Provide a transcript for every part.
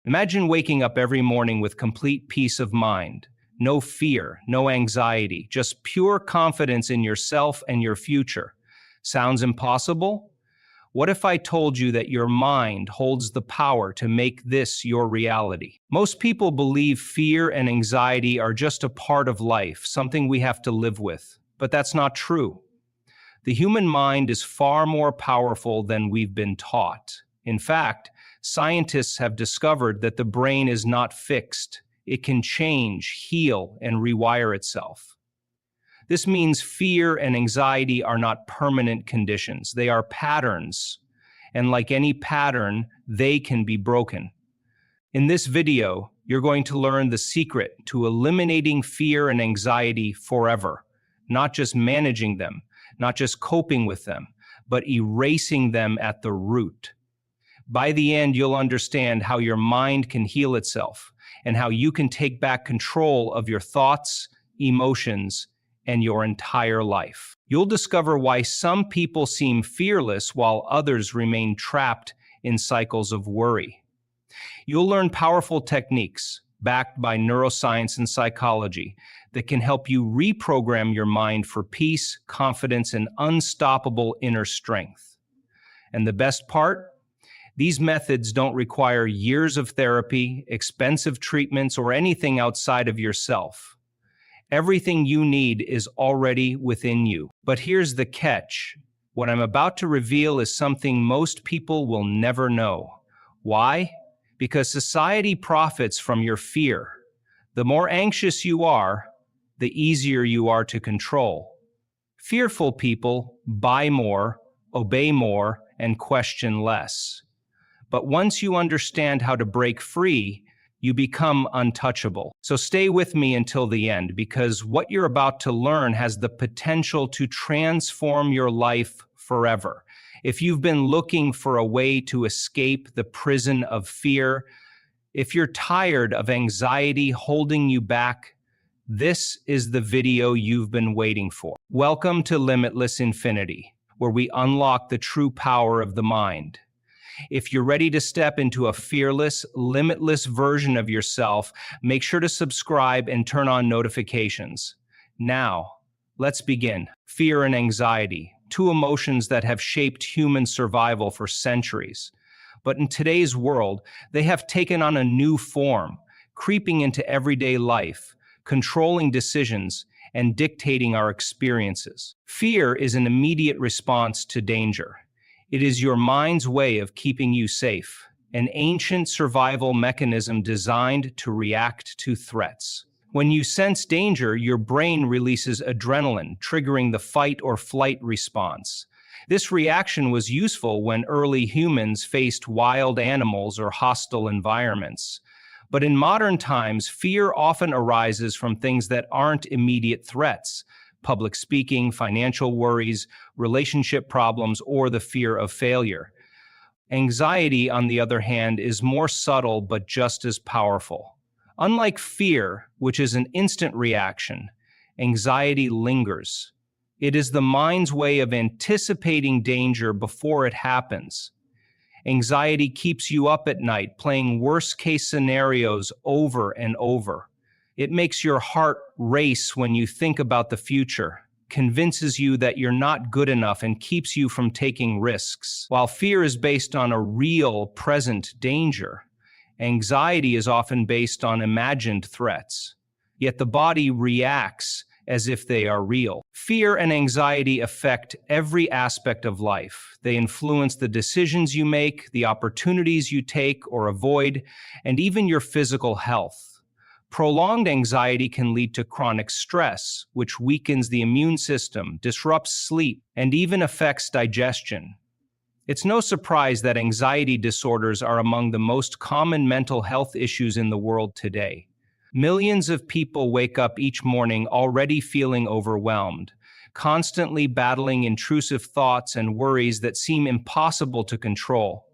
Imagine waking up every morning with complete peace of mind. No fear, no anxiety, just pure confidence in yourself and your future. Sounds impossible? What if I told you that your mind holds the power to make this your reality? Most people believe fear and anxiety are just a part of life, something we have to live with. But that's not true. The human mind is far more powerful than we've been taught. In fact, scientists have discovered that the brain is not fixed. It can change, heal, and rewire itself. This means fear and anxiety are not permanent conditions. They are patterns, and like any pattern, they can be broken. In this video, you're going to learn the secret to eliminating fear and anxiety forever, not just managing them, not just coping with them, but erasing them at the root. By the end, you'll understand how your mind can heal itself and how you can take back control of your thoughts, emotions, and your entire life. You'll discover why some people seem fearless while others remain trapped in cycles of worry. You'll learn powerful techniques backed by neuroscience and psychology that can help you reprogram your mind for peace, confidence, and unstoppable inner strength. And the best part? These methods don't require years of therapy, expensive treatments, or anything outside of yourself. Everything you need is already within you. But here's the catch. What I'm about to reveal is something most people will never know. Why? Because society profits from your fear. The more anxious you are, the easier you are to control. Fearful people buy more, obey more, and question less. But once you understand how to break free, you become untouchable. So stay with me until the end, because what you're about to learn has the potential to transform your life forever. If you've been looking for a way to escape the prison of fear, if you're tired of anxiety holding you back, this is the video you've been waiting for. Welcome to Limitless Infinity, where we unlock the true power of the mind. If you're ready to step into a fearless, limitless version of yourself, make sure to subscribe and turn on notifications. Now, let's begin. Fear and anxiety, two emotions that have shaped human survival for centuries. But in today's world, they have taken on a new form, creeping into everyday life, controlling decisions, and dictating our experiences. Fear is an immediate response to danger. It is your mind's way of keeping you safe, an ancient survival mechanism designed to react to threats. When you sense danger, your brain releases adrenaline, triggering the fight or flight response. This reaction was useful when early humans faced wild animals or hostile environments. But in modern times, fear often arises from things that aren't immediate threats: public speaking, financial worries, relationship problems, or the fear of failure. Anxiety, on the other hand, is more subtle but just as powerful. Unlike fear, which is an instant reaction, anxiety lingers. It is the mind's way of anticipating danger before it happens. Anxiety keeps you up at night, playing worst-case scenarios over and over. It makes your heart race when you think about the future, convinces you that you're not good enough, and keeps you from taking risks. While fear is based on a real, present danger, anxiety is often based on imagined threats. Yet the body reacts as if they are real. Fear and anxiety affect every aspect of life. They influence the decisions you make, the opportunities you take or avoid, and even your physical health. Prolonged anxiety can lead to chronic stress, which weakens the immune system, disrupts sleep, and even affects digestion. It's no surprise that anxiety disorders are among the most common mental health issues in the world today. Millions of people wake up each morning already feeling overwhelmed, constantly battling intrusive thoughts and worries that seem impossible to control.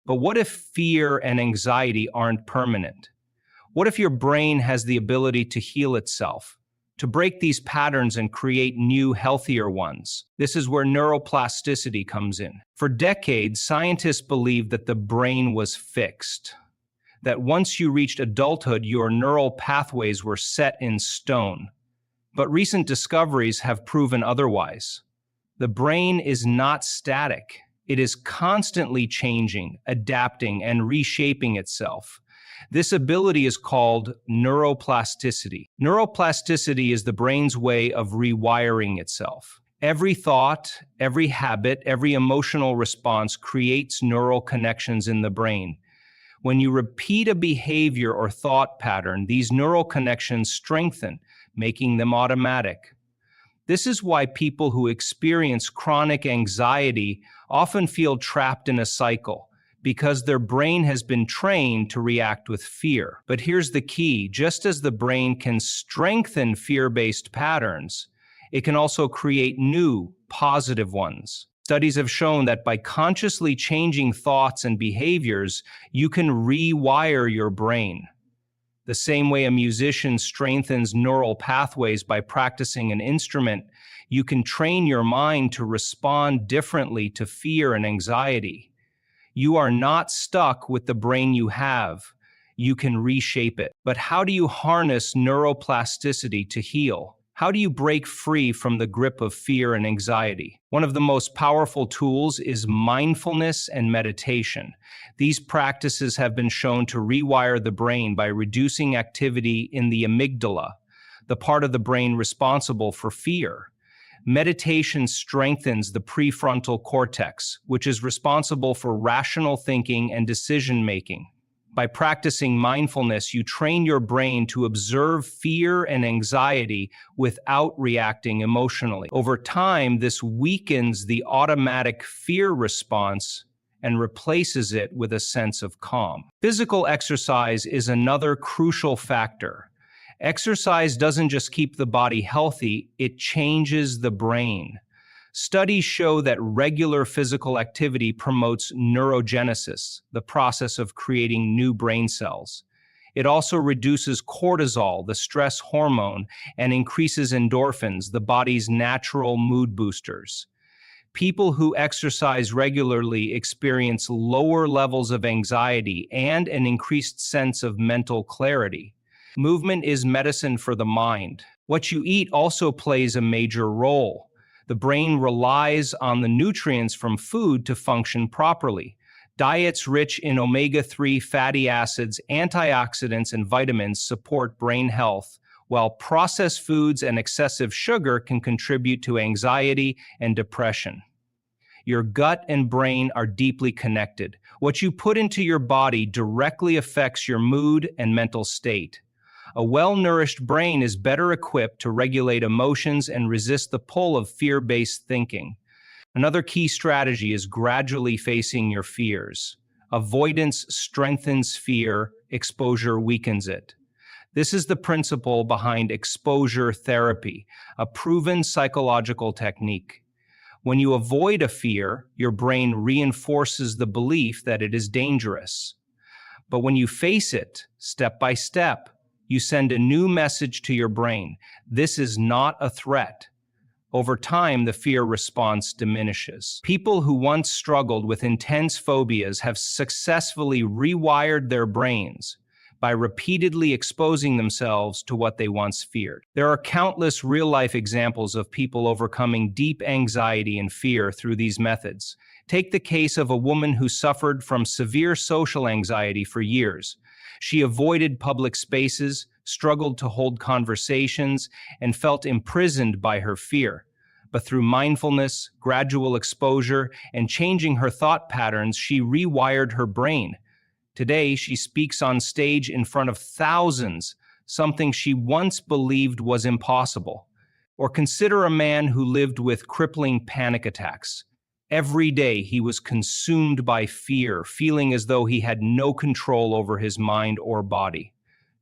But what if fear and anxiety aren't permanent? What if your brain has the ability to heal itself, to break these patterns and create new, healthier ones? This is where neuroplasticity comes in. For decades, scientists believed that the brain was fixed. that once you reached adulthood, your neural pathways were set in stone. But recent discoveries have proven otherwise. The brain is not static. It is constantly changing, adapting, and reshaping itself. This ability is called neuroplasticity. Neuroplasticity is the brain's way of rewiring itself. Every thought, every habit, every emotional response creates neural connections in the brain. When you repeat a behavior or thought pattern, these neural connections strengthen, making them automatic. This is why people who experience chronic anxiety often feel trapped in a cycle, because their brain has been trained to react with fear. But here's the key: just as the brain can strengthen fear-based patterns, it can also create new, positive ones. Studies have shown that by consciously changing thoughts and behaviors, you can rewire your brain. The same way a musician strengthens neural pathways by practicing an instrument, you can train your mind to respond differently to fear and anxiety. You are not stuck with the brain you have. You can reshape it. But how do you harness neuroplasticity to heal? How do you break free from the grip of fear and anxiety? One of the most powerful tools is mindfulness and meditation. These practices have been shown to rewire the brain by reducing activity in the amygdala, the part of the brain responsible for fear. Meditation strengthens the prefrontal cortex, which is responsible for rational thinking and decision-making. By practicing mindfulness, you train your brain to observe fear and anxiety without reacting emotionally. Over time, this weakens the automatic fear response and replaces it with a sense of calm. Physical exercise is another crucial factor. Exercise doesn't just keep the body healthy, it changes the brain. Studies show that regular physical activity promotes neurogenesis, the process of creating new brain cells. It also reduces cortisol, the stress hormone, and increases endorphins, the body's natural mood boosters. People who exercise regularly experience lower levels of anxiety and an increased sense of mental clarity. Movement is medicine for the mind. What you eat also plays a major role. The brain relies on the nutrients from food to function properly. Diets rich in omega-3 fatty acids, antioxidants, and vitamins support brain health, while processed foods and excessive sugar can contribute to anxiety and depression. Your gut and brain are deeply connected. What you put into your body directly affects your mood and mental state. A well-nourished brain is better equipped to regulate emotions and resist the pull of fear-based thinking. Another key strategy is gradually facing your fears. Avoidance strengthens fear, exposure weakens it. This is the principle behind exposure therapy, a proven psychological technique. When you avoid a fear, your brain reinforces the belief that it is dangerous. But when you face it, step by step, you send a new message to your brain. This is not a threat. Over time, the fear response diminishes. People who once struggled with intense phobias have successfully rewired their brains by repeatedly exposing themselves to what they once feared. There are countless real-life examples of people overcoming deep anxiety and fear through these methods. Take the case of a woman who suffered from severe social anxiety for years. She avoided public spaces, struggled to hold conversations, and felt imprisoned by her fear. But through mindfulness, gradual exposure, and changing her thought patterns, she rewired her brain. Today, she speaks on stage in front of thousands, something she once believed was impossible. Or consider a man who lived with crippling panic attacks. Every day he was consumed by fear, feeling as though he had no control over his mind or body.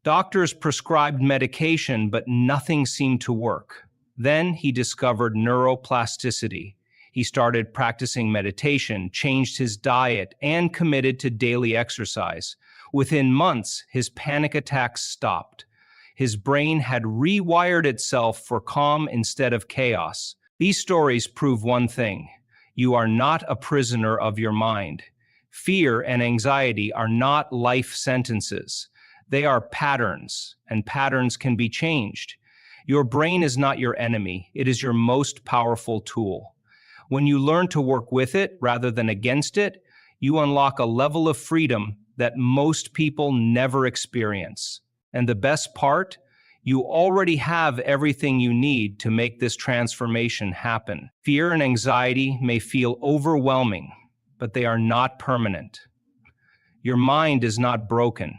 Doctors prescribed medication, but nothing seemed to work. Then he discovered neuroplasticity. He started practicing meditation, changed his diet, and committed to daily exercise. Within months, his panic attacks stopped. His brain had rewired itself for calm instead of chaos. These stories prove one thing: you are not a prisoner of your mind. Fear and anxiety are not life sentences. They are patterns, and patterns can be changed. Your brain is not your enemy. It is your most powerful tool. When you learn to work with it rather than against it, you unlock a level of freedom that most people never experience. And the best part, you already have everything you need to make this transformation happen. Fear and anxiety may feel overwhelming, but they are not permanent. Your mind is not broken.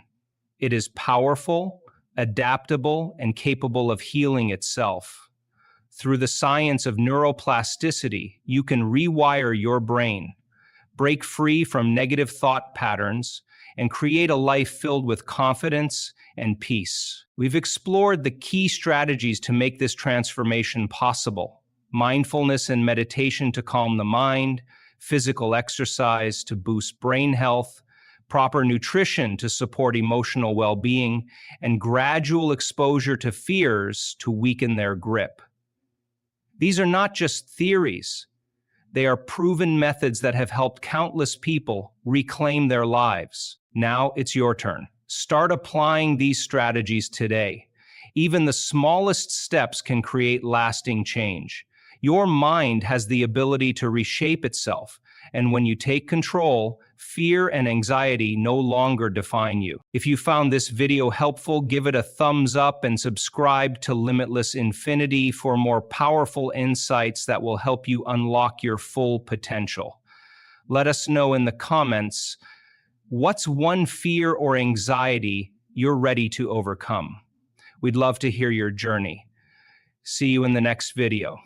It is powerful, adaptable, and capable of healing itself. Through the science of neuroplasticity, you can rewire your brain, break free from negative thought patterns, and create a life filled with confidence and peace. We've explored the key strategies to make this transformation possible: mindfulness and meditation to calm the mind, physical exercise to boost brain health, proper nutrition to support emotional well-being, and gradual exposure to fears to weaken their grip. These are not just theories. They are proven methods that have helped countless people reclaim their lives. Now it's your turn. Start applying these strategies today. Even the smallest steps can create lasting change. Your mind has the ability to reshape itself, and when you take control, fear and anxiety no longer define you. If you found this video helpful, give it a thumbs up and subscribe to Limitless Infinity for more powerful insights that will help you unlock your full potential. Let us know in the comments, what's one fear or anxiety you're ready to overcome? We'd love to hear your journey. See you in the next video.